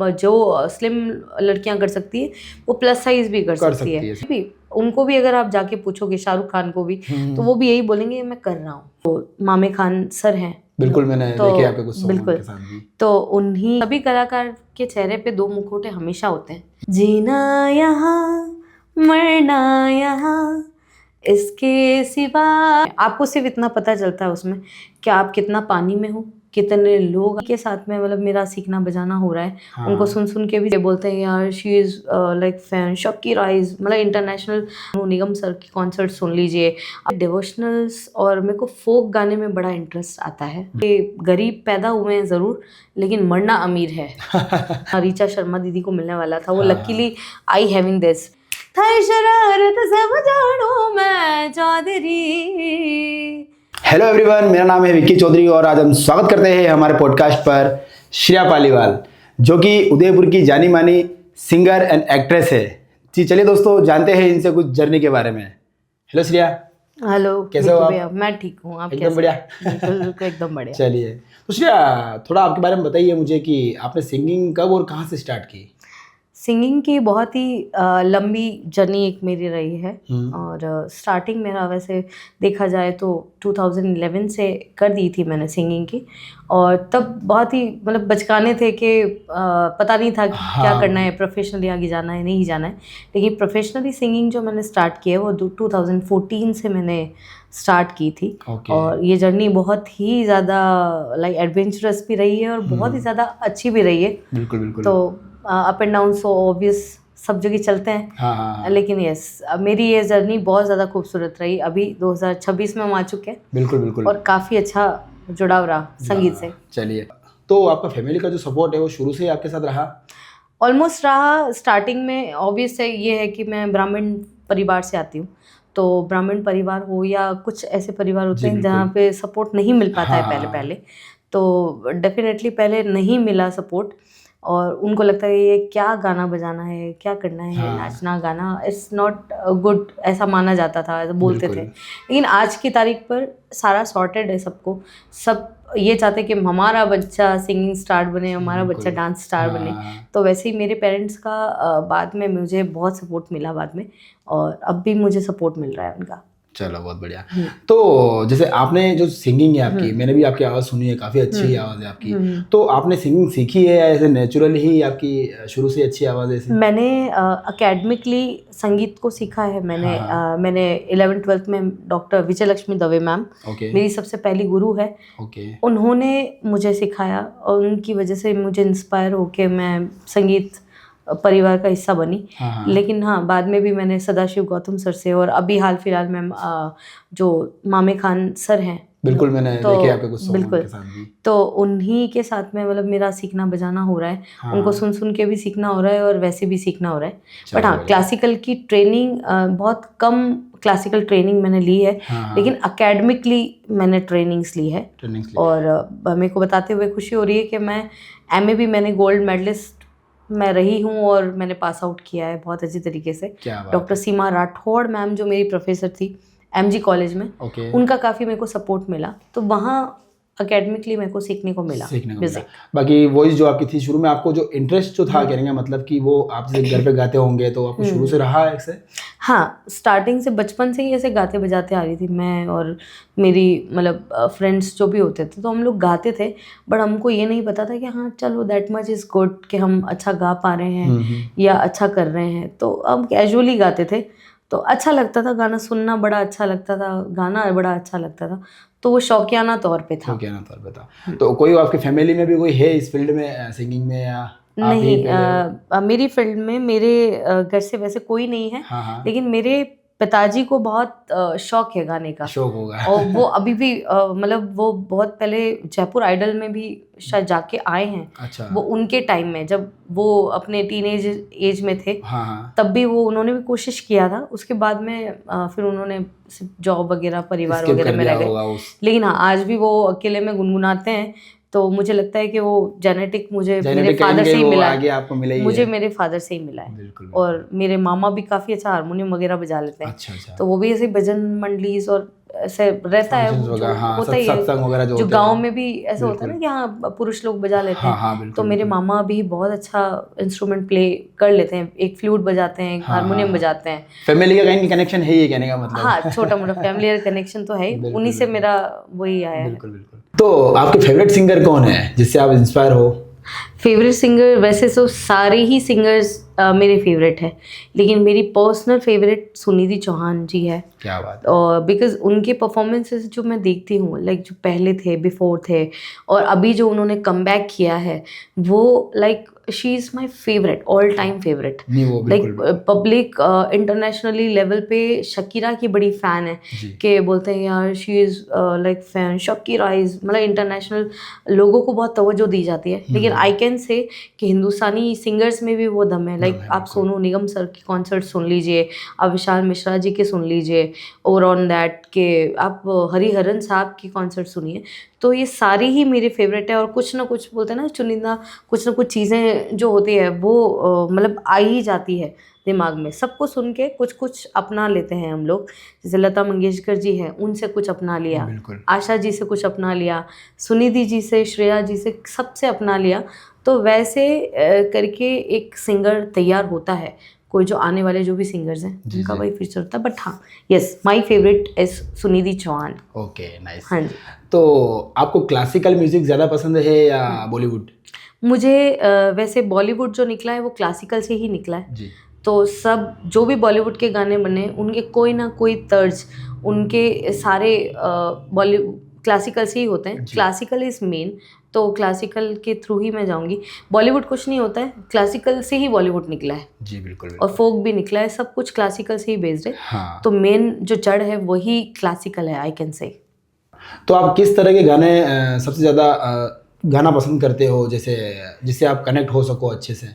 जो स्लिम लड़कियां कर सकती है वो प्लस साइज भी कर सकती है भी। उनको भी अगर आप जाके पूछोगे, शाहरुख खान को भी, तो वो भी यही बोलेंगे मैं कर रहा हूँ। तो मामे खान सर हैं, बिल्कुल मैंने देखे आपके कुछ सॉन्ग बिल्कुल के साथ भी। तो उन्हीं सभी कलाकार के चेहरे पे दो मुखौटे हमेशा होते हैं। जीना यहाँ मरना यहाँ, इसके सिवा आपको सिर्फ इतना पता चलता है उसमें कि आप कितना पानी में हो, कितने लोग के साथ में मतलब मेरा सीखना बजाना हो रहा है। हाँ। उनको सुन सुन के भी बोलते हैं यार शी इज़ लाइक फैन शक्की राइज, मतलब इंटरनेशनल। निगम सर की कॉन्सर्ट सुन लीजिए। डिवोशनल्स और मेरे को फोक गाने में बड़ा इंटरेस्ट आता है। ये गरीब पैदा हुए हैं ज़रूर, लेकिन मरना अमीर है। रीचा शर्मा दीदी को मिलने वाला था वो, लकीली आई हैविंग दिस थाई शरारत सब जानू मैं चौधरी। हेलो एवरीवन, मेरा नाम है विक्की चौधरी और आज हम स्वागत करते हैं हमारे पॉडकास्ट पर श्रेया पालीवाल, जो कि उदयपुर की जानी मानी सिंगर एंड एक्ट्रेस है। जी चलिए दोस्तों, जानते हैं इनसे कुछ जर्नी के बारे में। हेलो श्रेया। हेलो, कैसे हो आप? मैं ठीक हूँ, आप एकदम बढ़िया। बिल्कुल एकदम बढ़िया। चलिए तो श्रेया, थोड़ा आपके बारे में बताइए मुझे कि आपने सिंगिंग कब और कहाँ से स्टार्ट की? सिंगिंग की बहुत ही लंबी जर्नी एक मेरी रही है। और स्टार्टिंग मेरा वैसे देखा जाए तो 2011 से कर दी थी मैंने सिंगिंग की। और तब बहुत ही मतलब बचकाने थे कि पता नहीं था कि क्या करना है, प्रोफेशनली आगे जाना है नहीं जाना है। लेकिन प्रोफेशनली सिंगिंग जो मैंने स्टार्ट की है वो 2014 से मैंने स्टार्ट की थी। और ये जर्नी बहुत ही ज़्यादा लाइक एडवेंचरस भी रही है और बहुत ही ज़्यादा अच्छी भी रही है। बिल्कुल बिल्कुल। तो up and down so obvious सब जगह चलते हैं। हाँ। लेकिन यस, मेरी ये जर्नी बहुत ज़्यादा खूबसूरत रही। अभी 2026 में हम आ चुके हैं। बिल्कुल बिल्कुल। और काफ़ी अच्छा जुड़ाव रहा संगीत से। चलिए, तो आपका फैमिली का जो सपोर्ट है वो शुरू से ही आपके साथ रहा? ऑलमोस्ट रहा। स्टार्टिंग में ऑब्वियस है ये है कि मैं ब्राह्मण परिवार से आती हूँ, तो ब्राह्मण परिवार हो या कुछ ऐसे परिवार होते हैं जहाँ पे सपोर्ट नहीं मिल पाता है पहले। तो डेफिनेटली पहले नहीं मिला सपोर्ट और उनको लगता है ये क्या गाना बजाना है, क्या करना है, नाचना गाना इट्स नॉट गुड, ऐसा माना जाता था, ऐसा बोलते थे। लेकिन आज की तारीख पर सारा सॉर्टेड है सबको। सब ये चाहते कि हमारा बच्चा सिंगिंग स्टार बने, हमारा बच्चा डांस स्टार बने। तो वैसे ही मेरे पेरेंट्स का बाद में मुझे बहुत सपोर्ट मिला बाद में, और अब भी मुझे सपोर्ट मिल रहा है उनका। चलो बहुत बढ़िया। तो जैसे आपने जो सिंगिंग है आपकी, मैंने भी आपकी आवाज़ सुनी है, काफ़ी अच्छी आवाज़ है आपकी। तो आपने सिंगिंग सीखी है या ऐसे नेचुरली ही आपकी शुरू से अच्छी आवाज़ है ऐसी? मैंने अकेडमिकली संगीत को सीखा है। मैंने 11th-12th में डॉक्टर विजय लक्ष्मी दवे मैम मेरी सबसे पहली गुरु है। उन्होंने मुझे सिखाया और उनकी वजह से मुझे इंस्पायर होके मैं संगीत परिवार का हिस्सा बनी। लेकिन हाँ, बाद में भी मैंने सदाशिव गौतम सर से, और अभी हाल फिलहाल में जो मामे खान सर हैं, बिल्कुल मैंने देखे आपके कुछ सॉन्ग बिल्कुल के साथ भी। तो उन्हीं के साथ में मतलब मेरा सीखना बजाना हो रहा है। उनको सुन सुन के भी सीखना हो रहा है और वैसे भी सीखना हो रहा है। बट हाँ, क्लासिकल की ट्रेनिंग बहुत कम क्लासिकल ट्रेनिंग मैंने ली है। लेकिन अकेडमिकली मैंने ट्रेनिंग्स ली है। और मेरे को बताते हुए खुशी हो रही है कि मैं MA भी मैंने गोल्ड मेडलिस्ट मैं रही हूँ और मैंने पास आउट किया है बहुत अच्छी तरीके से। डॉक्टर सीमा राठौड़ मैम जो मेरी प्रोफेसर थी MG कॉलेज में, उनका काफ़ी मेरे को सपोर्ट मिला। तो वहाँ अकेडमिकली मेरे को सीखने को मिला। बाकी वॉइस जो आपकी थी शुरू में, आपको जो इंटरेस्ट जो था करेंगे मतलब कि वो आप जैसे घर पे गाते होंगे तो आपको शुरू से रहा है ऐसे? हाँ, स्टार्टिंग से बचपन से ही ऐसे गाते बजाते आ रही थी मैं और मेरी मतलब फ्रेंड्स जो भी होते थे, तो हम लोग गाते थे। बट हमको ये नहीं पता था कि हाँ चलो दैट मच इज़ गुड कि हम अच्छा गा पा रहे हैं या अच्छा कर रहे हैं। तो हम कैजुअली गाते थे, तो अच्छा लगता था गाना सुनना, बड़ा अच्छा लगता था गाना, बड़ा अच्छा लगता था। तो वो शौकियाना तौर पे था। तो कोई आपकी फैमिली में भी कोई है इस फील्ड में, सिंगिंग में, या नहीं? मेरी फील्ड में मेरे घर से वैसे कोई नहीं है। लेकिन मेरे पिताजी को बहुत शौक है गाने का। शौक होगा। और वो अभी भी मतलब वो बहुत पहले जयपुर आइडल में भी शायद जाके आए हैं। अच्छा। वो उनके टाइम में जब वो अपने टीनेज एज में थे, तब भी उन्होंने भी कोशिश किया था। उसके बाद में फिर उन्होंने जॉब वगैरह परिवार वगैरह में रह गए। लेकिन हाँ, आज भी वो अकेले में गुनगुनाते हैं तो मुझे लगता है कि वो जेनेटिक मुझे मेरे Genetic फादर से ही कहेंगे, वो मिला आगे है, आपको मिला ही मुझे है। मेरे फादर से ही मिला है। बिल्कुल। और मेरे मामा भी काफ़ी अच्छा हारमोनियम वगैरह बजा लेते हैं, अच्छा अच्छा। तो वो भी ऐसे भजन मंडलीज और ऐसे रहता है, Functions जो वगैरह, हाँ, होता ही है, सत्संग वगैरह जो जो होते गांव हैं। में भी ऐसा होता है ना कि हाँ पुरुष लोग बजा लेते हाँ हैं। हाँ तो बिल्कुल मेरे बिल्कुल। मामा भी बहुत अच्छा इंस्ट्रूमेंट प्ले कर लेते हैं, एक फ्लूट बजाते हैं, एक हाँ हारमोनियम हाँ, बजाते हैं। फैमिली का कहीं कनेक्शन है ही, कहने का मतलब। हाँ, छोटा मोटा फैमिली कनेक्शन तो है ही, बिल्कुल, उन्हीं से बिल्कुल। मेरा वही आया है। बिल्कुल बिल्कुल। तो आपके फेवरेट सिंगर कौन है जिससे आप इंस्पायर हो? फेवरेट सिंगर वैसे तो सारे ही सिंगर्स मेरे फेवरेट है, लेकिन मेरी पर्सनल फेवरेट सुनिधि चौहान जी है। क्या बात है। और बिकॉज उनके परफॉर्मेंसेस जो मैं देखती हूँ, लाइक जो पहले थे, बिफोर थे, और अभी जो उन्होंने कम बैक किया है, वो like she is my favourite, all time favourite. नहीं वो लाइक बिल्कुल पब्लिक इंटरनेशनली लेवल पे शकीरा की बड़ी फ़ैन है, जी। कि बोलते हैं यार she is like fan Shakira is, मतलब इंटरनेशनल लोगों को बहुत तवज्जो दी जाती है। लेकिन आई कैन से कि हिंदुस्तानी सिंगर्स में भी वो दम है। लाइक आप सोनू निगम सर के कॉन्सर्ट सुन लीजिए, आप विशाल मिश्रा जी के सुन लीजिए, और ऑन दैट के आप हरिहरन साहब की कॉन्सर्ट सुनिए। तो ये सारी ही मेरे फेवरेट है, और कुछ ना कुछ बोलते हैं ना चुनिंदा, कुछ ना कुछ चीज़ें जो होती है वो मतलब आ ही जाती है दिमाग में। सबको सुन के कुछ कुछ अपना लेते हैं हम लोग। जैसे लता मंगेशकर जी हैं, उनसे कुछ अपना लिया, बिल्कुल। आशा जी से कुछ अपना लिया, सुनिधि जी से, श्रेया जी से, सबसे अपना लिया। तो वैसे करके एक सिंगर तैयार होता है, कोई जो आने वाले जो भी सिंगर्स हैं उनका वही फ्यूचर होता है। बट हाँ, yes, my favourite is Sunidhi Chauhan. Okay nice. हाँ जी। तो आपको क्लासिकल म्यूजिक ज़्यादा पसंद है या बॉलीवुड? मुझे वैसे बॉलीवुड जो निकला है वो क्लासिकल से ही निकला है। जी। तो सब जो भी बॉलीवुड के गाने बने, उनके कोई ना कोई तर्ज, उनके सारे बॉली क्लासिकल से ही होते हैं। जी। क्लासिकल इज़ मेन, तो क्लासिकल के थ्रू ही मैं जाऊंगी। बॉलीवुड कुछ नहीं होता है, क्लासिकल से ही बॉलीवुड निकला है, जी बिल्कुल और बिल्कुल। फोक भी निकला है, सब कुछ क्लासिकल से ही बेस्ड है। हाँ। तो मेन जो जड़ है वही क्लासिकल है, आई कैन से। तो आप किस तरह के गाने सबसे ज़्यादा गाना पसंद करते हो, जैसे जिससे आप कनेक्ट हो सको अच्छे से?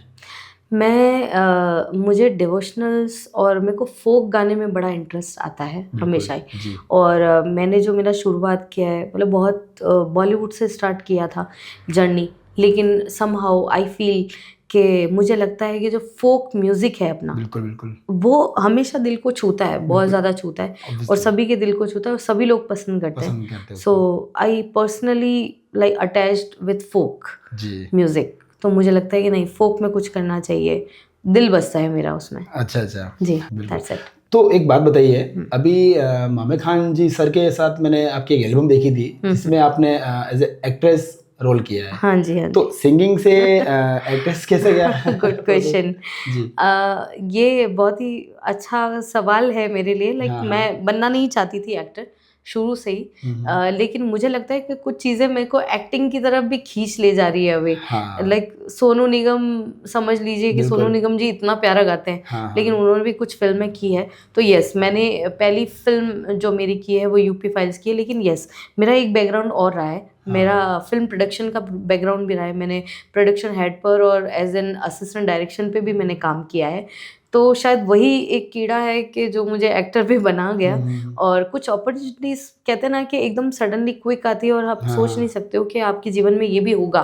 मुझे डिवोशनल्स और मेरे को फोक गाने में बड़ा इंटरेस्ट आता है हमेशा ही। जी। और मैंने जो मेरा शुरुआत किया है, मतलब बहुत बॉलीवुड से स्टार्ट किया था जर्नी, लेकिन समहाउ आई फील कि मुझे लगता है कि जो फोक म्यूज़िक है अपना, बिल्कुल बिल्कुल। वो हमेशा दिल को छूता है, बहुत ज़्यादा छूता है, और Obviously, सभी के दिल को छूता है, और सभी लोग पसंद करते हैं। पसंद करते हो so I personally like attached with folk जी। म्यूज़िक। तो मुझे लगता है कि नहीं, फोक में कुछ करना चाहिए, दिल बसता है मेरा उसमें। अच्छा अच्छा। जी, बिल्कुल। That's it. तो एक बात बताइए, अभी मामे खान जी सर के साथ मैंने आपकी एक एल्बम देखी थी जिसमें आपने एज ए एक्ट्रेस रोल किया है। हाँ जी, हाँ जी। तो सिंगिंग से एक्ट्रेस कैसे गया? Good question. जी। ये बहुत ही अच्छा सवाल है मेरे लिए। लाइक हाँ, हाँ। मैं बनना नहीं चाहती थी एक्टर शुरू से ही, लेकिन मुझे लगता है कि कुछ चीज़ें मेरे को एक्टिंग की तरफ भी खींच ले जा रही है अभी। हाँ। लाइक सोनू निगम, समझ लीजिए कि सोनू बिल्कुल। निगम जी इतना प्यारा गाते हैं, हाँ, हाँ। लेकिन उन्होंने भी कुछ फिल्में की है। तो यस, मैंने पहली फिल्म जो मेरी की है वो यूपी फाइल्स की है। लेकिन यस, मेरा एक बैकग्राउंड और रहा है, मेरा फिल्म प्रोडक्शन का बैकग्राउंड भी रहा है। मैंने प्रोडक्शन हेड पर और एज एन असिस्टेंट डायरेक्शन पे भी मैंने काम किया है। तो शायद वही एक कीड़ा है कि जो मुझे एक्टर भी बना गया। और कुछ अपॉर्चुनिटीज़ कहते हैं ना कि एकदम सडनली क्विक आती है, और आप सोच नहीं सकते हो कि आपके जीवन में ये भी होगा।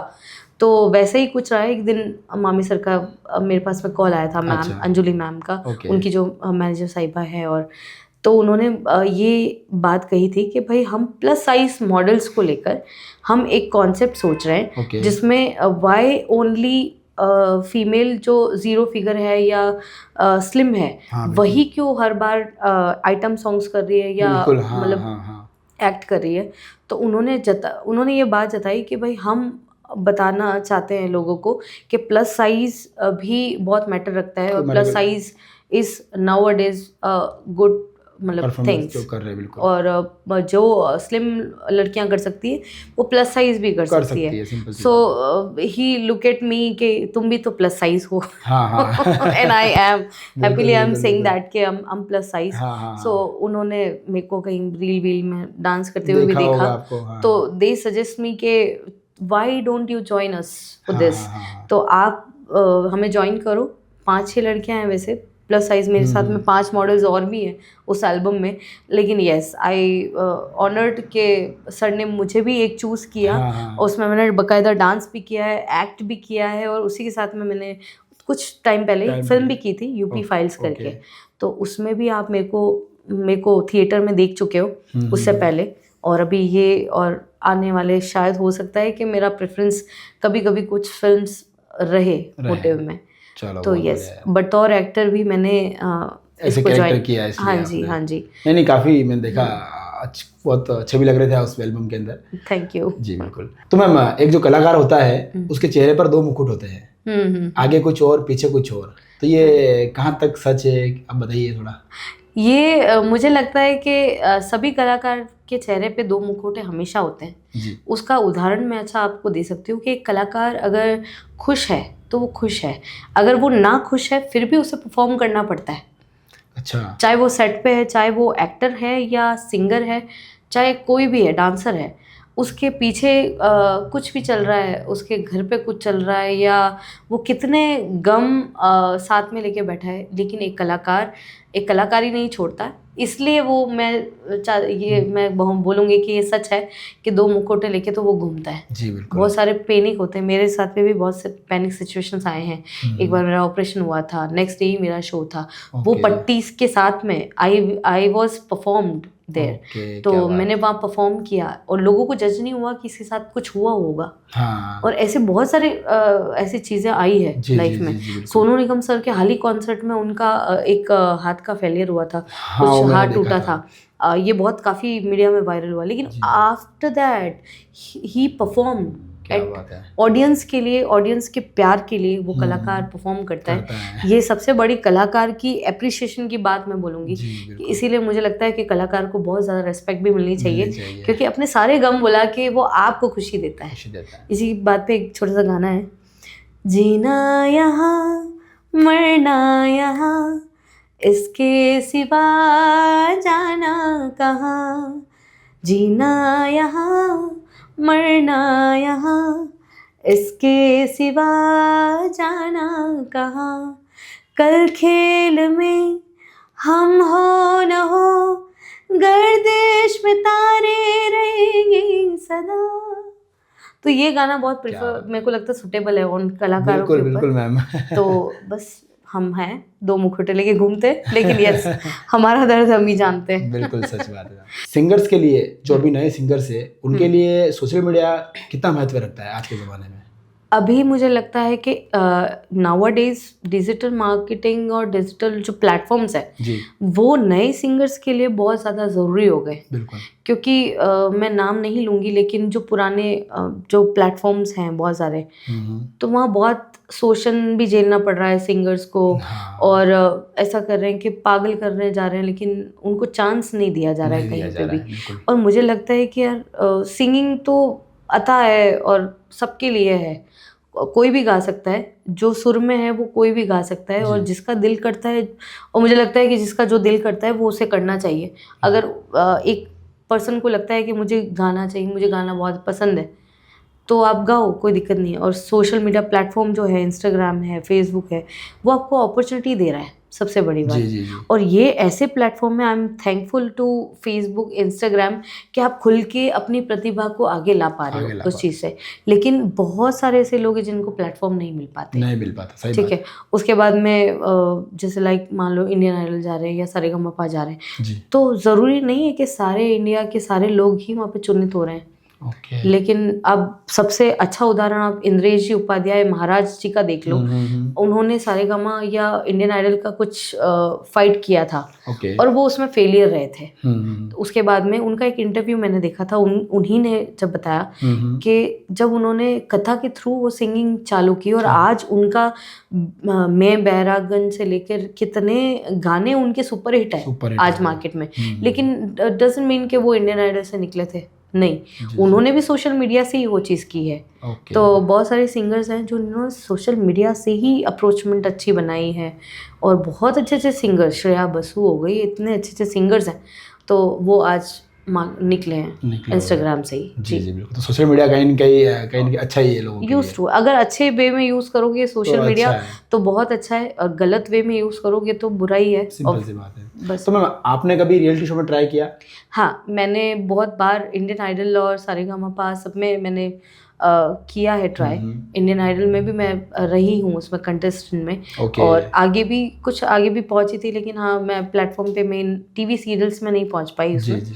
तो वैसे ही कुछ रहा है। एक दिन मामी सर का मेरे पास में कॉल आया था, मैम अच्छा। अंजुली मैम का, ओके। उनकी जो मैनेजर साहिबा है। और तो उन्होंने ये बात कही थी कि भाई हम प्लस साइज मॉडल्स को लेकर हम एक कॉन्सेप्ट सोच रहे हैं, ओके। जिसमें वाई ओनली फीमेल जो ज़ीरो फिगर है या स्लिम है, हाँ, बिल्कुल। वही क्यों हर बार आइटम सॉन्ग्स कर रही है या बिल्कुल, हाँ, मतलब हाँ, हाँ। एक्ट कर रही है। तो उन्होंने ये बात जताई कि भाई हम बताना चाहते हैं लोगों को कि प्लस साइज भी बहुत मैटर रखता है, और plus size is now a days good मतलब परफॉर्मेंस थिंग्स। जो कर रहे हैं बिल्कुल। और जो स्लिम लड़कियां कर सकती है, वो प्लस साइज भी कर सकती है। सिंपल सी सो बात ही लुक एट मी कि तुम भी तो प्लस साइज हो। है। हाँ हाँ। And I am happily I am बिल्कुल, सेइंग बिल्कुल। दैट कि I'm प्लस साइज। हाँ, हाँ, सो हाँ। उन्होंने मेरे को कहीं रील वील में डांस करते हुए भी देखा होगा देखा, आपको, हाँ। तो दे सजेस्ट मी के why don't you join us for हाँ, दिस। हाँ, हाँ, हाँ। तो आप हमें ज्वाइन करो। 5-6 लड़कियां हैं वैसे, प्लस साइज मेरे साथ में 5 मॉडल्स और भी हैं उस एल्बम में। लेकिन यस आई ऑनर्ड के सर ने मुझे भी एक चूज़ किया, और उसमें मैंने बाकायदा डांस भी किया है, एक्ट भी किया है, और उसी के साथ में मैंने कुछ टाइम पहले एक फिल्म भी की थी यूपी फाइल्स करके। तो उसमें भी आप मेरे को थिएटर में देख चुके हो उससे पहले, और अभी ये और आने वाले शायद हो सकता है कि मेरा प्रेफरेंस कभी कभी कुछ फिल्म्स रहे मोटिव में। तो यस, बतौर एक्टर भी मैंने ऐसे कैरेक्टर किया है। हाँ जी, हाँ जी। नहीं काफ़ी मैंने देखा, बहुत अच्छे भी लग रहे थे उस एल्बम के अंदर। थैंक यू जी बिल्कुल। तो मैम, एक जो कलाकार होता है उसके चेहरे पर 2 मुकुट होते हैं, आगे कुछ और पीछे कुछ और, तो ये कहाँ तक सच है, आप बताइए थोड़ा। ये मुझे लगता है कि सभी कलाकार के चेहरे पे 2 मुखौटे हमेशा होते हैं जी। उसका उदाहरण मैं अच्छा आपको दे सकती हूँ कि एक कलाकार अगर खुश है तो वो खुश है, अगर वो ना खुश है फिर भी उसे परफॉर्म करना पड़ता है। अच्छा। चाहे वो सेट पे है, चाहे वो एक्टर है या सिंगर है, चाहे कोई भी है, डांसर है, उसके पीछे कुछ भी चल रहा है, उसके घर पे कुछ चल रहा है, या वो कितने गम साथ में लेके बैठा है, लेकिन एक कलाकारी नहीं छोड़ता। इसलिए वो मैं बोलूँगी कि ये सच है कि 2 मुखौटे लेके तो वो घूमता है। जी बिल्कुल। बहुत सारे पैनिक होते हैं, मेरे साथ में भी बहुत से पैनिक सिचुएशंस आए हैं। एक बार मेरा ऑपरेशन हुआ था, नेक्स्ट डे ही मेरा शो था, वो पट्टी के साथ में आई वॉज परफॉर्म्ड देयर। तो मैंने वहाँ परफॉर्म किया और लोगों को जज नहीं हुआ कि इसके साथ कुछ हुआ होगा। हाँ। और ऐसे बहुत सारे ऐसी चीज़ें आई है लाइफ में। सोनू निगम सर के हाल ही कॉन्सर्ट में उनका एक हाथ का फेलियर हुआ था, कुछ हाथ टूटा था। ये बहुत काफ़ी मीडिया में वायरल हुआ, लेकिन after that he perform audience के लिए, ऑडियंस के प्यार के लिए वो कलाकार परफॉर्म करता है। ये सबसे बड़ी कलाकार की एप्रिसिएशन की बात मैं बोलूँगी। इसीलिए मुझे लगता है कि कलाकार को बहुत ज़्यादा रेस्पेक्ट भी मिलनी चाहिए, क्योंकि अपने सारे गम बुला के वो आपको खुशी देता है। इसी बात पे एक छोटा सा गाना है, जीना यहाँ मरना यहाँ, इसके सिवा जाना कहाँ, जीना यहाँ मरना यहाँ, इसके सिवा जाना कहाँ, कल खेल में हम हो न हो, गर्दिश में तारे रहेंगे सदा। तो ये गाना बहुत मेरे को लगता है सुटेबल है उन कलाकारों के ऊपर। बिल्कुल मैम। तो बस हम हैं 2 मुखौटे लेके घूमते, लेकिन यस हमारा दर्द हम ही जानते हैं। बिल्कुल सच बात है। सिंगर्स के लिए, जो अभी नए सिंगर्स है, उनके लिए सोशल मीडिया कितना महत्व रखता है आज के ज़माने में? अभी मुझे लगता है कि नाउअडेज डिजिटल मार्केटिंग और डिजिटल जो प्लेटफॉर्म्स है वो नए सिंगर्स के लिए बहुत ज़्यादा ज़रूरी हो गए। बिल्कुल। क्योंकि मैं नाम नहीं लूँगी, लेकिन जो पुराने जो प्लेटफॉर्म्स हैं बहुत सारे, तो वहाँ बहुत शोषण भी झेलना पड़ रहा है सिंगर्स को। और ऐसा कर रहे हैं कि पागल करने जा रहे हैं, लेकिन उनको चांस नहीं दिया जा रहा है कहीं पे भी। और मुझे लगता है कि यार सिंगिंग तो अता है और सबके लिए है, कोई भी गा सकता है, जो सुर में है वो कोई भी गा सकता है, और जिसका दिल करता है, और मुझे लगता है कि जिसका जो दिल करता है वो उसे करना चाहिए। अगर एक पर्सन को लगता है कि मुझे गाना चाहिए, मुझे गाना बहुत पसंद है, तो आप गाओ, कोई दिक्कत नहीं है। और सोशल मीडिया प्लेटफॉर्म जो है, इंस्टाग्राम है, फेसबुक है, वो आपको अपॉर्चुनिटी दे रहा है, सबसे बड़ी बात। और ये ऐसे प्लेटफॉर्म में I am thankful to Facebook, Instagram, कि आप खुल के अपनी प्रतिभा को आगे ला पा रहे हो उस चीज़ से। लेकिन बहुत सारे ऐसे लोग हैं जिनको प्लेटफॉर्म नहीं मिल पाता। सही ठीक है। उसके बाद में जैसे लाइक मान लो इंडियन आइडल जा रहे हैं या सारेगामापा जा रहे हैं, तो ज़रूरी नहीं है कि सारे इंडिया के सारे लोग ही वहाँ पे चुनित हो रहे हैं। लेकिन अब सबसे अच्छा उदाहरण आप इंद्रेश जी उपाध्याय महाराज जी का देख लो। उन्होंने सारेगामा या इंडियन आइडल का कुछ फाइट किया था, और वो उसमें फेलियर रहे थे। तो उसके बाद में उनका एक इंटरव्यू मैंने देखा था, उन्हीं ने जब बताया कि जब उन्होंने कथा के थ्रू वो सिंगिंग चालू की, और आज उनका मैं बैरागंज से लेकर कितने गाने उनके सुपर हिट है आज मार्केट में। लेकिन डजंट मीन कि वो इंडियन आइडल से निकले थे, नहीं, उन्होंने भी सोशल मीडिया से ही वो चीज़ की है। तो बहुत सारे सिंगर्स हैं जो उन्होंने सोशल मीडिया से ही अप्रोचमेंट अच्छी बनाई है, और बहुत अच्छे अच्छे सिंगर्स, श्रेया बसु हो गई, इतने अच्छे अच्छे सिंगर्स हैं, तो वो आज निकले हैं इंस्टाग्राम से ही। जी जी बिल्कुल। तो सोशल मीडिया कहीं न कहीं अच्छा ही है लोगों के यूज टू, अगर अच्छे वे में यूज करोगे सोशल तो मीडिया अच्छा है। तो बहुत अच्छा है, और गलत वे में यूज करोगे तो बुरा ही है। सिंपल सी बात है। बस। तो मैम आपने कभी रियलिटी शो में ट्राई किया? हाँ, मैंने बहुत बार इंडियन आइडल और सारेगामापा सब में मैंने किया है ट्राई। इंडियन आइडल में भी मैं रही हूँ उसमें कंटेस्टेंट में, ओके। और आगे भी पहुंची थी, लेकिन हाँ मैं प्लेटफॉर्म पे मेन टीवी सीरियल्स में नहीं पहुंच पाई जी उसमें। जी।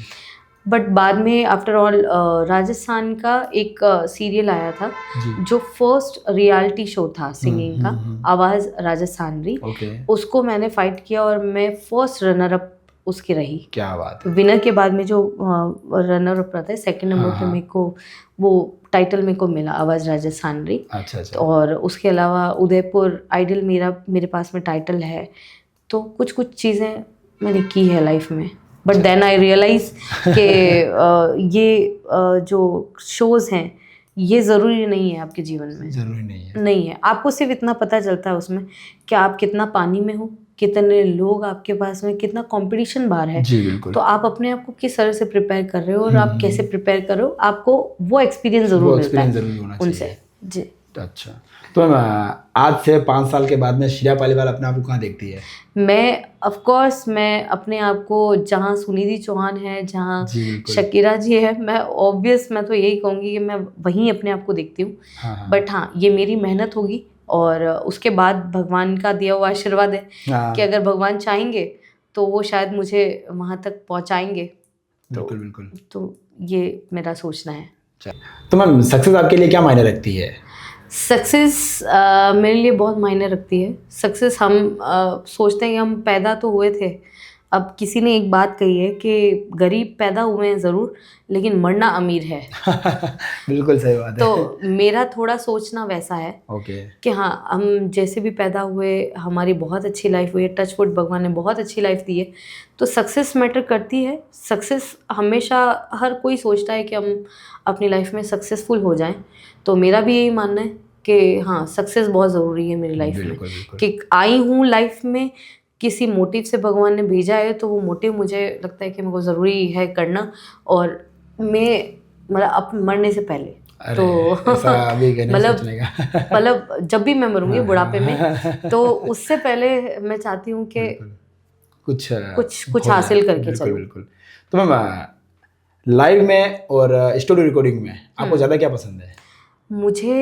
बट बाद में आफ्टर ऑल राजस्थान का एक सीरियल आया था जी। जो फर्स्ट रियलिटी शो था सिंगिंग का, आवाज़ राजस्थान री। ओके। उसको मैंने फाइट किया और मैं फर्स्ट रनर अप उसकी रही। क्या बात है। विनर के बाद में जो रनर अप रहता है, सेकंड नंबर पे मेरे को वो टाइटल मेरे को मिला, आवाज़ राजस्थान री। अच्छा अच्छा। और उसके अलावा उदयपुर आइडल मेरे पास में टाइटल है। तो कुछ कुछ चीज़ें मैंने की है लाइफ में, बट देन आई रियलाइज कि ये जो शोज़ हैं ये ज़रूरी नहीं है आपके जीवन में। ज़रूरी नहीं है। आपको सिर्फ इतना पता चलता है उसमें कि आप कितना पानी में हो, कितने लोग आपके पास में, कितना कंपटीशन बाहर है। जी बिल्कुल। तो आप अपने आप को किस तरह से प्रिपेयर कर रहे हो और आप कैसे प्रिपेयर कर रहे हो, आपको वो एक्सपीरियंस ज़रूर मिलता है ज़रूर होना उनसे। चाहिए। जी। अच्छा। तो आज से 5 साल के बाद में श्रेया पालीवाल अपने आप को कहाँ देखती है? मैं अपने आप को जहाँ सुनिधि चौहान है, जहाँ जी बिल्कुल। शकीरा जी है, मैं तो यही कहूँगी कि मैं वहीं अपने आप को देखती हूँ। हाँ। बट हाँ, ये मेरी मेहनत होगी और उसके बाद भगवान का दिया हुआ आशीर्वाद है कि अगर भगवान चाहेंगे तो वो शायद मुझे वहाँ तक पहुँचाएंगे। बिल्कुल बिल्कुल। तो ये मेरा सोचना है। तो मैम सक्सेस आपके लिए क्या मायने रखती है? सक्सेस मेरे लिए बहुत मायने रखती है। सक्सेस हम सोचते हैं कि हम पैदा तो हुए थे। अब किसी ने एक बात कही है कि गरीब पैदा हुए हैं ज़रूर, लेकिन मरना अमीर है। बिल्कुल सही बात है। तो मेरा थोड़ा सोचना वैसा है ओके। कि हाँ, हम जैसे भी पैदा हुए हमारी बहुत अच्छी लाइफ हुई है, टच वुड भगवान ने बहुत अच्छी लाइफ दी है। तो सक्सेस मैटर करती है। सक्सेस हमेशा हर कोई सोचता है कि हम अपनी लाइफ में सक्सेसफुल हो जाएं। तो मेरा भी यही मानना है कि हाँ, सक्सेस बहुत ज़रूरी है मेरी लाइफ में। कि आई हूँ लाइफ में किसी मोटिव से, भगवान ने भेजा है, तो वो मोटिव मुझे लगता है कि मेरे को ज़रूरी है करना। और मैं मतलब मरने से पहले तो मतलब जब भी मैं मरूंगी बुढ़ापे में, तो उससे पहले मैं चाहती हूँ कि कुछ हासिल करके चलूं। बिल्कुल। तो मैम लाइव में और स्टूडियो रिकॉर्डिंग में आपको ज़्यादा क्या पसंद है? मुझे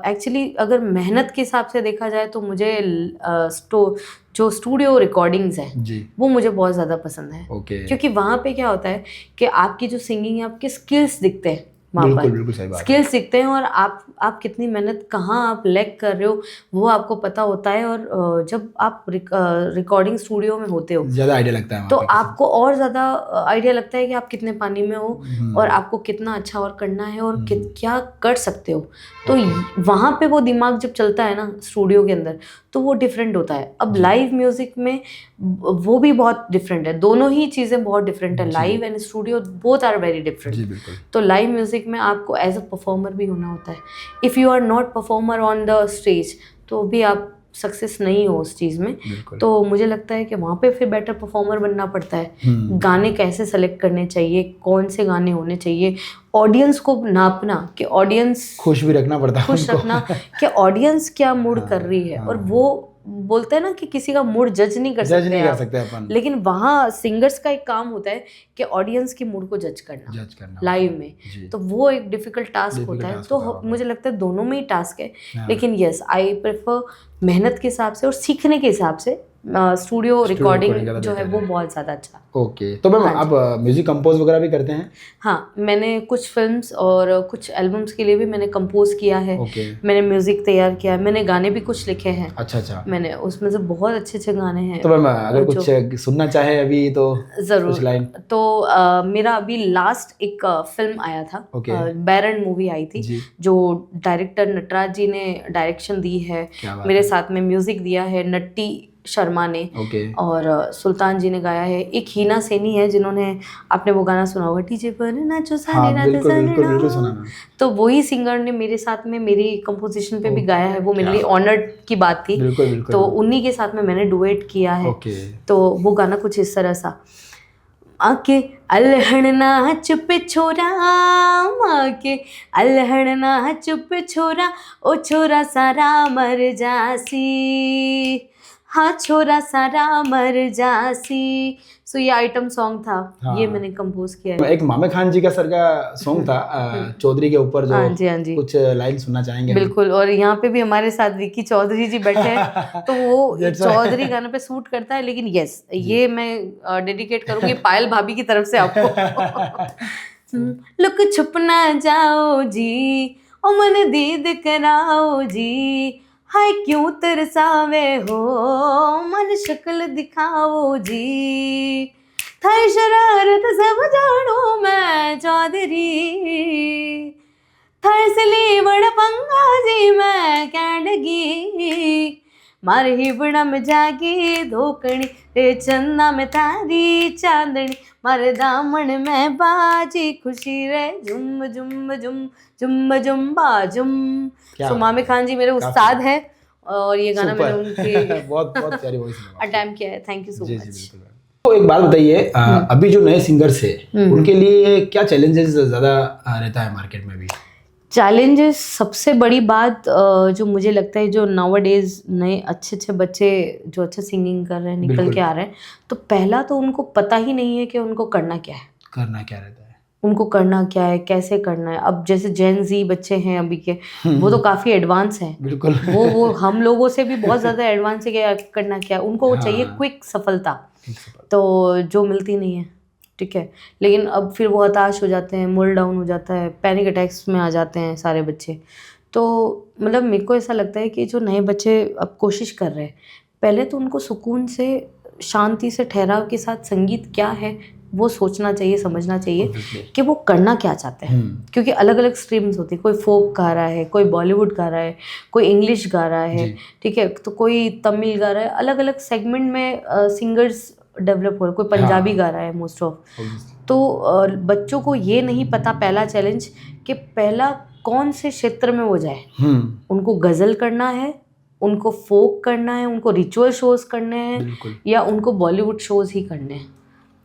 एक्चुअली अगर मेहनत के हिसाब से देखा जाए तो मुझे जो स्टूडियो रिकॉर्डिंग्स हैं वो मुझे बहुत ज़्यादा पसंद है। क्योंकि वहाँ पे क्या होता है कि आपकी जो सिंगिंग है, आपके स्किल्स दिखते हैं वहाँ पर, स्किल्स दिखते हैं, और आप कितनी मेहनत कहाँ आप लैग कर रहे हो वो आपको पता होता है। और जब आप रिकॉर्डिंग स्टूडियो में होते हो ज़्यादा आइडिया लगता है, तो आपको और ज़्यादा आइडिया लगता है कि आप कितने पानी में हो और आपको कितना अच्छा और करना है और क्या कर सकते हो। तो वहाँ पे वो दिमाग जब चलता है ना स्टूडियो के अंदर, तो वो डिफरेंट होता है। अब लाइव म्यूज़िक में वो भी बहुत डिफरेंट है, दोनों ही चीज़ें बहुत डिफरेंट है। Live and studio both are very different. तो लाइव म्यूज़िक में आपको एज अ परफॉर्मर भी होना होता है। If you are not performer on the stage तो भी आप सक्सेस नहीं हो उस चीज़ में। तो मुझे लगता है कि वहाँ पे फिर बेटर परफॉर्मर बनना पड़ता है। गाने कैसे सेलेक्ट करने चाहिए, कौन से गाने होने चाहिए, ऑडियंस को नापना कि ऑडियंस खुश भी रखना पड़ता है, खुश रखना कि ऑडियंस क्या मूड कर रही है। और वो बोलते हैं ना कि किसी का मूड जज नहीं कर सकते अपन, लेकिन वहाँ सिंगर्स का एक काम होता है कि ऑडियंस की मूड को जज करना लाइव में। तो वो एक डिफिकल्ट टास्क होता है। तो मुझे लगता है दोनों में ही टास्क है, लेकिन यस आई प्रेफर मेहनत के हिसाब से और सीखने के हिसाब से स्टूडियो रिकॉर्डिंग जो है वो बहुत ज़्यादा अच्छा। ओके। तो मैम आप म्यूजिक कंपोज वगैरह भी करते हैं? हाँ, मैंने कुछ फिल्म्स और कुछ एल्बम्स के लिए भी मैंने कंपोज किया है। मैंने म्यूजिक तैयार किया है, मैंने गाने भी कुछ लिखे हैं। अच्छा। मैंने उसमें से बहुत अच्छे अच्छे गाने हैं। तो मैम अगर कुछ सुनना चाहे अभी तो ज़रूर। तो मेरा अभी लास्ट एक फिल्म आया था, बैरन मूवी आई थी, जो डायरेक्टर नटराज जी ने डायरेक्शन दी है, मेरे साथ में म्यूजिक दिया है नट्टी शर्मा ने, और सुल्तान जी ने गाया है। एक हीना सेनी है जिन्होंने, आपने वो गाना सुना होगा, डीजे पर नाचो सारे रात, तो वही सिंगर ने मेरे साथ में मेरी कंपोजिशन पे भी गाया है। वो मेरे लिए ऑनर्ड की बात थी। तो उन्हीं के साथ में मैंने डुएट किया है। तो वो गाना कुछ इस तरह सा, आके अल्हड़ ना चुप छोरा, आके अल्हड़ ना चुप छोरा, ओ छोरा सारा मर जासी, हाँ छोरा सारा मर जासी। सो ये आइटम सॉन्ग था। हाँ। ये मैंने कंपोज किया है। एक मामे खान जी का सर का सॉन्ग था चौधरी के ऊपर, जो हाँ जी, हाँ जी। कुछ लाइन सुनना चाहेंगे हम? बिल्कुल। और यहाँ पे भी हमारे साथ विक्की चौधरी जी बैठे हैं तो वो That's why. चौधरी गाने पे सूट करता है। लेकिन यस, ये मैं डेडिकेट करूंगी पायल भाभी की तरफ से आपको। लुक छुप ना जाओ जी, ओ मन दीद कराओ जी, हाय क्यों तरसावे हो, मन शक्ल दिखाओ जी, थाई शरारत सब जानो मैं चौधरी, थरसली बड़ पंगा जी मैं कैंडगी, मार ही बड़ा में जागी धोकनी, रे चंदा में तारी चांदनी, मारे दामन में बाजी खुशी रे झुम झुम झुम झुम झुम बाजुम। सो मामे खान जी मेरे उस्ताद हैं और ये गाना मैंने उनके बहुत बहुत प्यारी वॉइस है, अटेम्प्ट किया है। थैंक यू सो जी जी मच। बिल्कुल। तो एक बात बताइए, अभी जो नए सिंगर्स है उनके लिए क्या चैलेंजेस ज्यादा रहता है मार्केट में भी? चैलेंजेस, सबसे बड़ी बात जो मुझे लगता है, जो नाउ डेज नए अच्छे अच्छे बच्चे जो अच्छा सिंगिंग कर रहे हैं, निकल के आ रहे हैं, तो पहला तो उनको पता ही नहीं है कि उनको करना क्या है। करना क्या रहता है, उनको करना क्या है, कैसे करना है। अब जैसे जेन जी बच्चे हैं अभी के, वो तो काफ़ी एडवांस हैं। बिल्कुल। वो हम लोगों से भी बहुत ज़्यादा एडवांस है कि करना क्या है। उनको वो चाहिए क्विक सफलता, तो जो मिलती नहीं है, ठीक है। लेकिन अब फिर वो हताश हो जाते हैं, मूड डाउन हो जाता है, पैनिक अटैक्स में आ जाते हैं सारे बच्चे। तो मतलब मेरे को ऐसा लगता है कि जो नए बच्चे अब कोशिश कर रहे हैं, पहले तो उनको सुकून से, शांति से, ठहराव के साथ संगीत क्या है वो सोचना चाहिए, समझना चाहिए कि वो करना क्या चाहते हैं। क्योंकि अलग अलग स्ट्रीम्स होती है, कोई फोक गा रहा है, कोई बॉलीवुड गा रहा है, कोई इंग्लिश गा रहा है, ठीक है, तो कोई तमिल गा रहा है। अलग अलग सेगमेंट में सिंगर्स डेवलप हो रहे, कोई पंजाबी गा रहा है मोस्ट ऑफ। तो बच्चों को ये नहीं पता, पहला चैलेंज, कि पहला कौन से क्षेत्र में वो जाए। उनको गज़ल करना है, उनको फोक करना है, उनको रिचुअल शोज करने हैं, या उनको बॉलीवुड शोज ही करने हैं।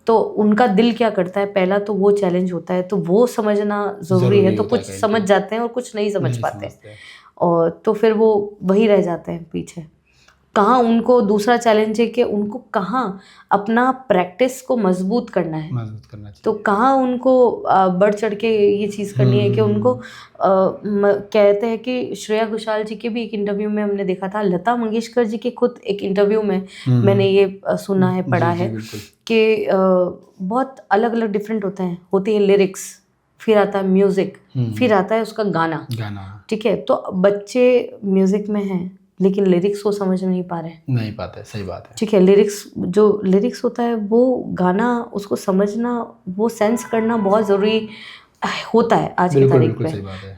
तो उनका दिल क्या करता है, पहला तो वो चैलेंज होता है। तो वो समझना ज़रूरी है। तो कुछ समझ जाते हैं और कुछ नहीं समझ पाते हैं, और तो फिर वो वही रह जाते हैं पीछे। कहाँ उनको दूसरा चैलेंज है कि उनको कहाँ अपना प्रैक्टिस को मजबूत करना चाहिए। तो कहाँ उनको बढ़ चढ़ के ये चीज़ करनी है कि उनको कहते हैं कि श्रेया घोषाल जी के भी एक इंटरव्यू में हमने देखा था, लता मंगेशकर जी के खुद एक इंटरव्यू में मैंने ये सुना है, पढ़ा है कि बहुत अलग अलग डिफरेंट होती है लिरिक्स, फिर आता है म्यूज़िक, फिर आता है उसका गाना, ठीक है। तो बच्चे म्यूज़िक में हैं लेकिन लिरिक्स को समझ नहीं पाते, सही बात है, ठीक है। लिरिक्स होता है, वो गाना उसको समझना, वो सेंस करना बहुत ज़रूरी होता है आज की तारीख पे।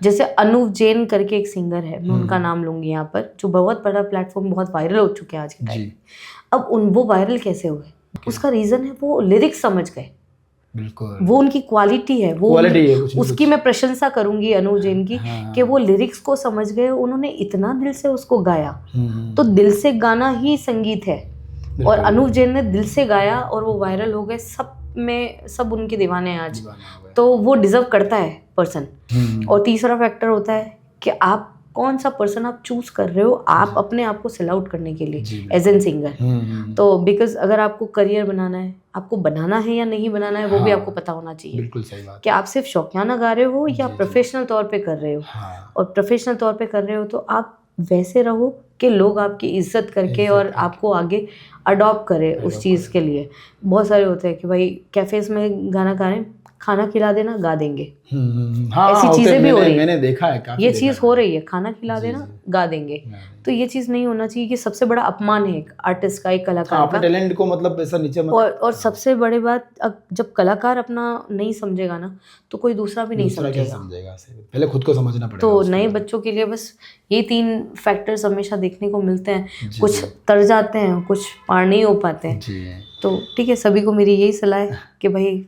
जैसे अनूप जैन करके एक सिंगर है, मैं उनका नाम लूँगी यहाँ पर, जो बहुत बड़ा प्लेटफॉर्म, बहुत वायरल हो चुके हैं आज के टाइम। अब वो वायरल कैसे हुए, उसका रीज़न है वो लिरिक्स समझ गए। वो उनकी क्वालिटी है, वो उसकी मैं प्रशंसा करूंगी अनु जैन की, कि वो लिरिक्स को समझ गए, उन्होंने इतना दिल से उसको गाया। तो दिल से गाना ही संगीत है, और अनु जैन ने दिल से गाया और वो वायरल हो गए, सब उनके दीवाने हैं आज। तो वो डिजर्व करता है पर्सन। और तीसरा फैक्टर होता है कि आप कौन सा पर्सन आप चूज कर रहे हो, आप अपने आप को सेल आउट करने के लिए एज एन सिंगर। तो बिकॉज अगर आपको करियर बनाना है, आपको बनाना है या नहीं बनाना है, वो भी आपको पता होना चाहिए। बिल्कुल सही बात। कि आप सिर्फ शौकियाना गा रहे हो या प्रोफेशनल तौर पे कर रहे हो। और प्रोफेशनल तौर पे कर रहे हो तो आप वैसे रहो कि लोग आपकी इज्जत करके और आपको आगे अडॉप्ट करें उस चीज़ के लिए। बहुत सारे होते हैं कि भाई कैफेज में गाना गा रहे हैं, खाना खिला देना, गा देंगे। ऐसी चीजें भी हो रही है, मैंने देखा है, ये चीज हो रही है, खाना खिला देना, गा देंगे। तो ये चीज नहीं होना चाहिए, कि सबसे बड़ा अपमान है एक आर्टिस्ट का, एक कलाकार का, टैलेंट को मतलब ऐसा नीचे मत। और सबसे बड़ी बात, जब कलाकार अपना नहीं समझेगा ना, तो कोई दूसरा भी नहीं समझेगा। पहले खुद को समझना पड़ेगा। तो नए बच्चों के लिए बस ये 3 फैक्टर्स हमेशा देखने को मिलते हैं। कुछ तर जाते हैं, कुछ पार नहीं हो पाते हैं। तो ठीक है, सभी को मेरी यही सलाह है कि भाई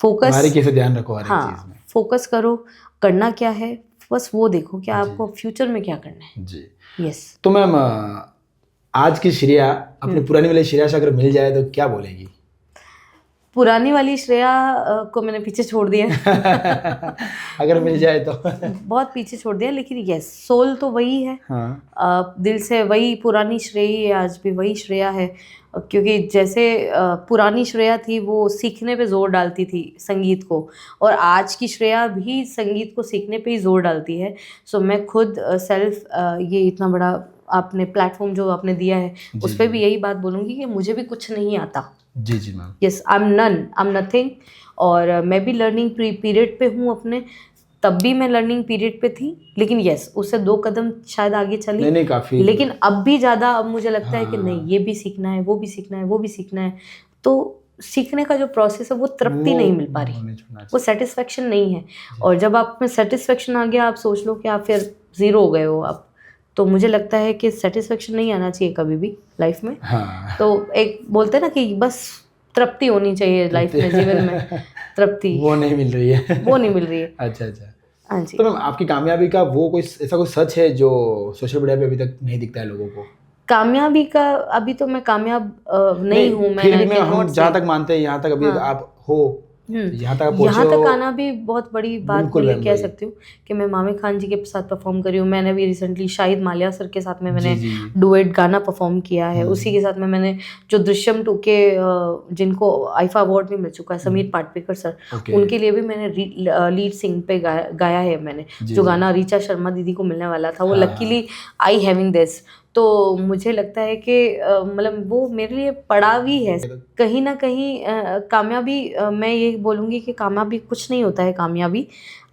फोकस, बारीकी से ध्यान रखो हर एक चीज में। फोकस करो, करना क्या है, बस वो देखो कि आपको फ्यूचर में क्या करना है। जी यस। तो मैम, आज की श्रेया अपनी पुरानी वाली श्रेया से अगर मिल जाए तो क्या बोलेगी? पुरानी वाली श्रेया को मैंने पीछे छोड़ दिया अगर मिल जाए तो बहुत पीछे छोड़ दिया, लेकिन यस सोल तो वही है। हाँ दिल से वही पुरानी श्रेया है, आज भी वही श्रेया है। क्योंकि जैसे पुरानी श्रेया थी वो सीखने पे जोर डालती थी संगीत को, और आज की श्रेया भी संगीत को सीखने पे ही जोर डालती है। सो मैं खुद सेल्फ ये इतना बड़ा आपने प्लेटफॉर्म जो आपने दिया है उस पर भी यही बात बोलूँगी कि मुझे भी कुछ नहीं आता। जी जी ma'am. Yes, I am nothing. और मैं भी लर्निंग पीरियड पे हूँ अपने, तब भी मैं लर्निंग पीरियड पे थी, लेकिन यस उससे 2 कदम शायद आगे चली। नहीं काफ़ी, लेकिन अब भी ज़्यादा अब मुझे लगता है कि नहीं, ये भी सीखना है, वो भी सीखना है, वो भी सीखना है। तो सीखने का जो प्रोसेस है वो तृप्ति नहीं मिल पा रही, वो सेटिस्फेक्शन नहीं है। और जब आप में सेटिस्फेक्शन आ गया, आप सोच लो कि आप फिर ज़ीरो हो गए हो आप। तो मुझे लगता है कि सेटिस्फेक्शन नहीं आना चाहिए कभी भी लाइफ में। हाँ। तो एक बोलते हैं ना कि बस तृप्ति होनी चाहिए लाइफ में, जीवन में तृप्ति वो नहीं मिल रही है वो नहीं मिल रही है। अच्छा अच्छा। हाँ जी। तो मैम आपकी कामयाबी का वो कोई ऐसा कोई सच है जो सोशल मीडिया पे अभी तक नहीं दिखता है लोगों को? कामयाबी का अभी तो मैं कामयाब नहीं हूँ मैं, फिर भी हम जहाँ तक मानते हैं यहाँ तक अभी आप हो, यहाँ तक आना भी बहुत बड़ी बात मैं कह सकती हूँ कि मैं मामे खान जी के साथ परफॉर्म करी हूँ। मैंने भी रिसेंटली शाहिद मालिया सर के साथ में मैंने डुएट गाना परफॉर्म किया है। उसी के साथ में मैंने जो दृश्यम 2 के जिनको आईफा अवार्ड भी मिल चुका है, समीर पाटपेकर सर, उनके लिए भी मैंने लीड सिंग पे गाया है मैंने। जो गाना रीचा शर्मा दीदी को मिलने वाला था वो लकीली आई हैविंग दिस। तो मुझे लगता है कि मतलब वो मेरे लिए पड़ाव ही है कहीं ना कहीं। कामयाबी मैं ये बोलूँगी कि कामयाबी कुछ नहीं होता है। कामयाबी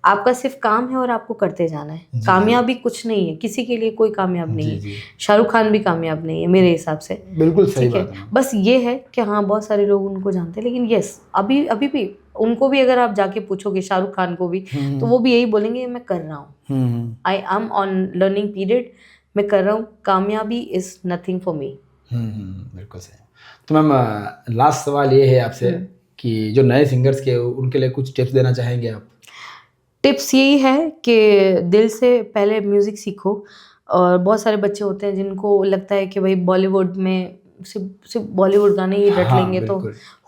आपका सिर्फ काम है और आपको करते जाना है। कामयाबी कुछ नहीं है, किसी के लिए कोई कामयाब नहीं है। शाहरुख खान भी कामयाब नहीं है मेरे हिसाब से। बिल्कुल सही बात है। बस ये है कि हाँ बहुत सारे लोग उनको जानते हैं, लेकिन यस अभी भी उनको भी अगर आप जाके पूछोगे शाहरुख खान को भी तो वो भी यही बोलेंगे मैं कर रहा हूँ, I am on learning period, मैं कर रहा हूँ। कामयाबी इज नथिंग फॉर मी। बिल्कुल सही। तो मैम लास्ट सवाल ये है आपसे कि जो नए सिंगर्स के उनके लिए कुछ टिप्स देना चाहेंगे आप? टिप्स यही है कि दिल से पहले म्यूज़िक सीखो। और बहुत सारे बच्चे होते हैं जिनको लगता है कि भाई बॉलीवुड में सिर्फ बॉलीवुड गाने ही रट लेंगे तो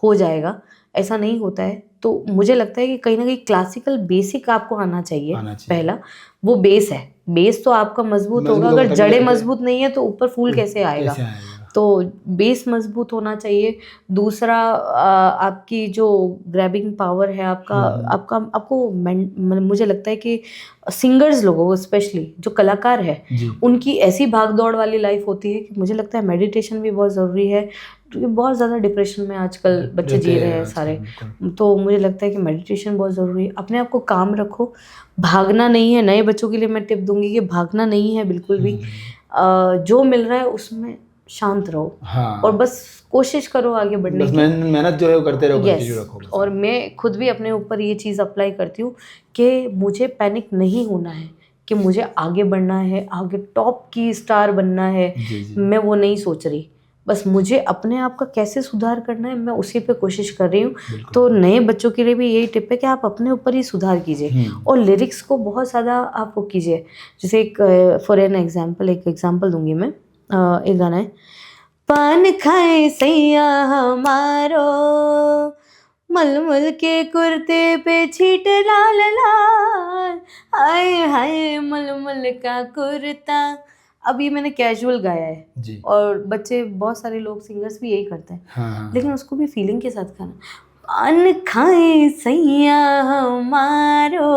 हो जाएगा। ऐसा नहीं होता है। तो मुझे लगता है कि कहीं ना कहीं क्लासिकल बेसिक आपको आना चाहिए। पहला वो बेस है, बेस तो आपका मजबूत होगा। अगर जड़ें मजबूत नहीं है तो ऊपर फूल कैसे आएगा? तो बेस मजबूत होना चाहिए। दूसरा आपकी जो ग्रैबिंग पावर है आपको मुझे लगता है कि सिंगर्स लोगों को स्पेशली जो कलाकार है उनकी ऐसी भाग दौड़ वाली लाइफ होती है कि मुझे लगता है मेडिटेशन भी बहुत ज़रूरी है। क्योंकि बहुत ज़्यादा डिप्रेशन में आजकल बच्चे जी रहे हैं सारे। तो मुझे लगता है कि मेडिटेशन बहुत ज़रूरी है। अपने आप को काम रखो, भागना नहीं है। नए बच्चों के लिए मैं टिप दूंगी कि भागना नहीं है बिल्कुल भी। जो मिल रहा है उसमें शांत रहो और बस कोशिश करो आगे बढ़ने की। मेहनत जो है वो करते रहो। रखो। और मैं खुद भी अपने ऊपर ये चीज़ अप्लाई करती हूँ कि मुझे पैनिक नहीं होना है, कि मुझे आगे बढ़ना है, आगे टॉप की स्टार बनना है। मैं वो नहीं सोच रही, बस मुझे अपने आप का कैसे सुधार करना है, मैं उसी पे कोशिश कर रही हूँ। तो नए बच्चों के लिए भी यही टिप है कि आप अपने ऊपर ही सुधार कीजिए और लिरिक्स को बहुत ज़्यादा आप वो कीजिए। जैसे एक फॉर एन एग्जाम्पल एक एग्जाम्पल दूंगी मैं। एक गाना है, पान खाए सैया हमारो मलमल के कुर्ते पे छीट लाल लाल, हाय हाय मलमल का कुर्ता। अब ये मैंने कैजुअल गाया है जी। और बच्चे बहुत सारे लोग सिंगर्स भी यही करते हैं। लेकिन उसको भी फीलिंग के साथ गाना, पान खाए सैया हमारो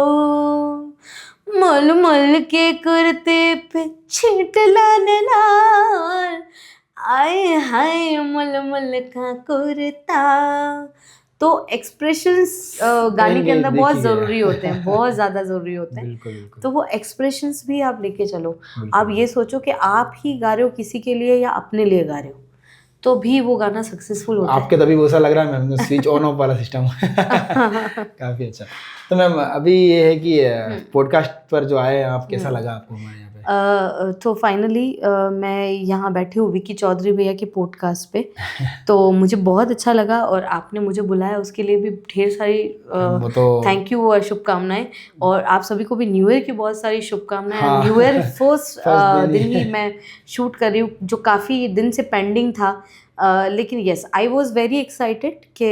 मलमल के कुर्ते पे छीट लाल लाल, आए हाय मलमल का कुर्ता। तो एक्सप्रेशंस गाने के अंदर बहुत ज़रूरी होते हैं, बहुत ज़्यादा ज़रूरी होते हैं। तो वो एक्सप्रेशंस भी आप लेके चलो। आप ये सोचो कि आप ही गा रहे हो किसी के लिए या अपने लिए गा रहे हो, तो भी वो गाना सक्सेसफुल होता है। आपके तभी वो सा लग रहा है मैम, स्विच ऑन ऑफ वाला सिस्टम काफ़ी अच्छा। तो मैम अभी ये है कि पॉडकास्ट पर जो आए आप, कैसा लगा आपको हमारे यहाँ पे? तो फाइनली मैं यहाँ बैठी हूँ विक्की चौधरी भैया के पॉडकास्ट पे। तो मुझे बहुत अच्छा लगा और आपने मुझे बुलाया उसके लिए भी ढेर सारी थैंक यू और शुभकामनाएं। और आप सभी को भी न्यू ईयर की बहुत सारी शुभकामनाएं। न्यू ईयर फर्स्ट दिन ही मैं शूट कर रही हूँ, जो काफ़ी दिन से पेंडिंग था। लेकिन yes I was very excited कि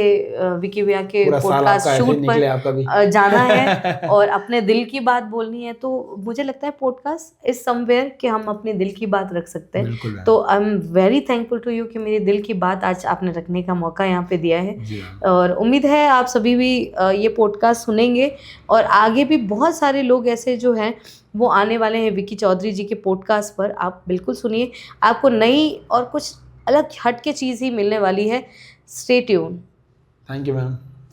विकी भैया के पूरा साल पॉडकास्ट आपका ऐसे ही शूट निकले आपका भी। पर जाना है और अपने दिल की बात बोलनी है, तो मुझे लगता है पॉडकास्ट इज समवेयर कि हम अपने दिल की बात रख सकते हैं। बिल्कुल मैम। तो I am very thankful to you कि मेरे दिल की बात आज आपने रखने का मौका यहाँ पे दिया है। जी मैम। और उम्मीद है आप सभी भी ये पॉडकास्ट सुनेंगे और आगे भी बहुत सारे लोग ऐसे जो हैं वो आने वाले हैं विकी चौधरी जी के पॉडकास्ट पर। आप बिल्कुल सुनिए, आपको नई और कुछ अलग हट के चीज़ ही मिलने वाली है। Stay tune. Thank you ma'am.